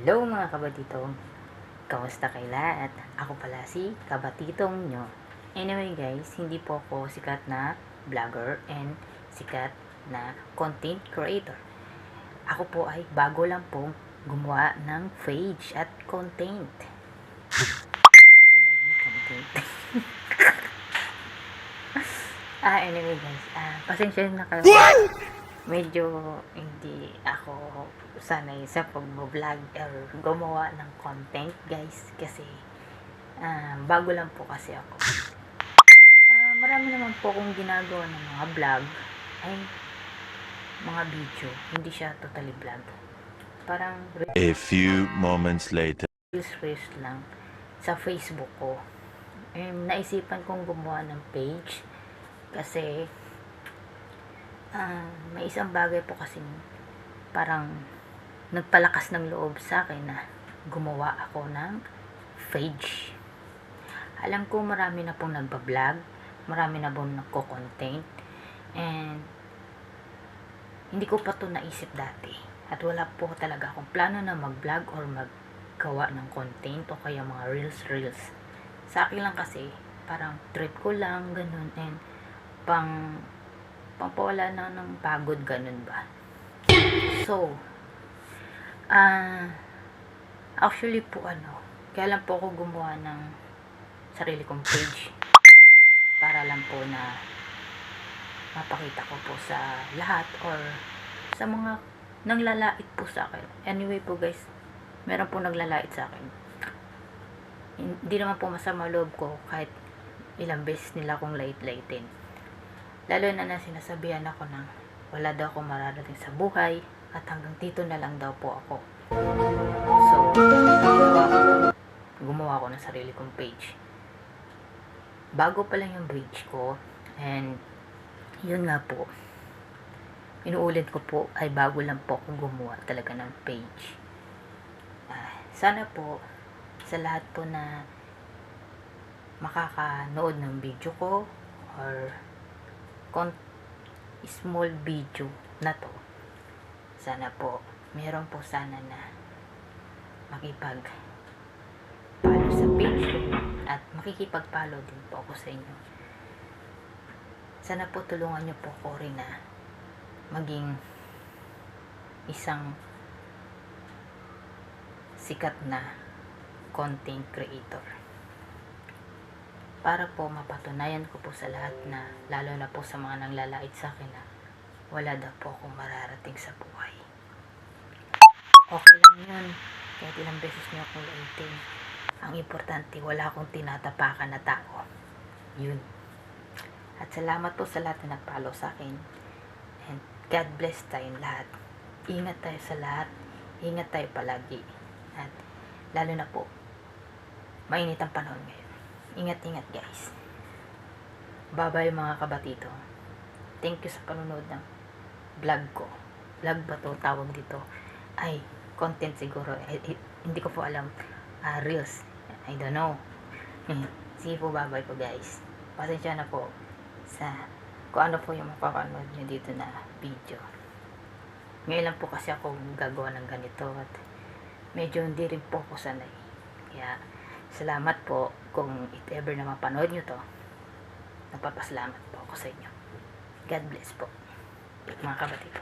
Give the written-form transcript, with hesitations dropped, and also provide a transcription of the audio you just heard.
Hello mga kabatitong, kamusta kayo lahat? Ako pala si kabatitong nyo. Anyway guys, hindi po ako sikat na vlogger and sikat na content creator. Ako po ay bago lang pong gumawa ng page at content. Content. Anyway guys, pasensya na kayo. Medyo hindi ako sanay sa pag-vlog or gumawa ng content guys kasi bago lang po kasi ako. Marami naman po akong ginagawa ng mga vlog ay mga video, hindi siya totally vlog, parang A few moments later. reels lang sa Facebook ko. Naisipan kong gumawa ng page kasi may isang bagay po kasi parang nagpalakas ng loob sa akin na gumawa ako ng page. Alam ko marami na pong nagbablog, marami na pong nagko-content, and hindi ko pa to naisip dati at wala po talaga akong plano na mag-vlog or maggawa ng content o kaya mga reels. Sa akin lang kasi parang trip ko lang ganun, and pampawala na ng pagod, ganun ba. So actually po kaya lang po ako gumawa ng sarili kong page para lang po na mapakita ko po sa lahat or sa mga nanglalait po sa akin. Anyway po guys, meron po naglalait sa akin, hindi naman po masama loob ko kahit ilang beses nila akong lait-laitin, lalo na sinasabihan ako ng wala daw akong mararating sa buhay at hanggang dito na lang daw po ako. So gumawa ako ng sarili kong page. Bago pa lang yung page ko, and yun nga po, inuulit ko po, ay bago lang po ako gumawa talaga ng page. Sana po sa lahat po na makakanood ng video ko or small video na to, sana po meron po sana na makipag-follow sa page ko at makikipag-follow din po ako sa inyo. Sana po tulungan nyo po ako rin na maging isang sikat na content creator, para po mapatunayan ko po sa lahat na, lalo na po sa mga nanglalait sa akin, na wala daw po akong mararating sa buhay. Okay lang yun, kahit ilang beses nyo akong laitin. Ang importante, wala akong tinatapakan na tao. Yun. At salamat po sa lahat na nag-follow sa akin, and God bless tayong lahat. Ingat tayo sa lahat, ingat tayo palagi, at lalo na po mainit ang panahon ngayon. Ingat guys. Bye bye mga kabatito. Thank you sa panonood ng vlog ko. Vlog ba to tawag dito? Ay, content siguro. Hindi ko po alam. Reels. I don't know. Sige po, bye bye po guys. Pasensya na po sa kung ano po yung mapapanood nyo dito na video. Ngayon lang po kasi ako gagawa ng ganito at medyo hindi rin po ako sanay. Kaya salamat po kung if ever na mapanood nyo to. Nagpapasalamat po ako sa inyo. God bless po mga kabatid.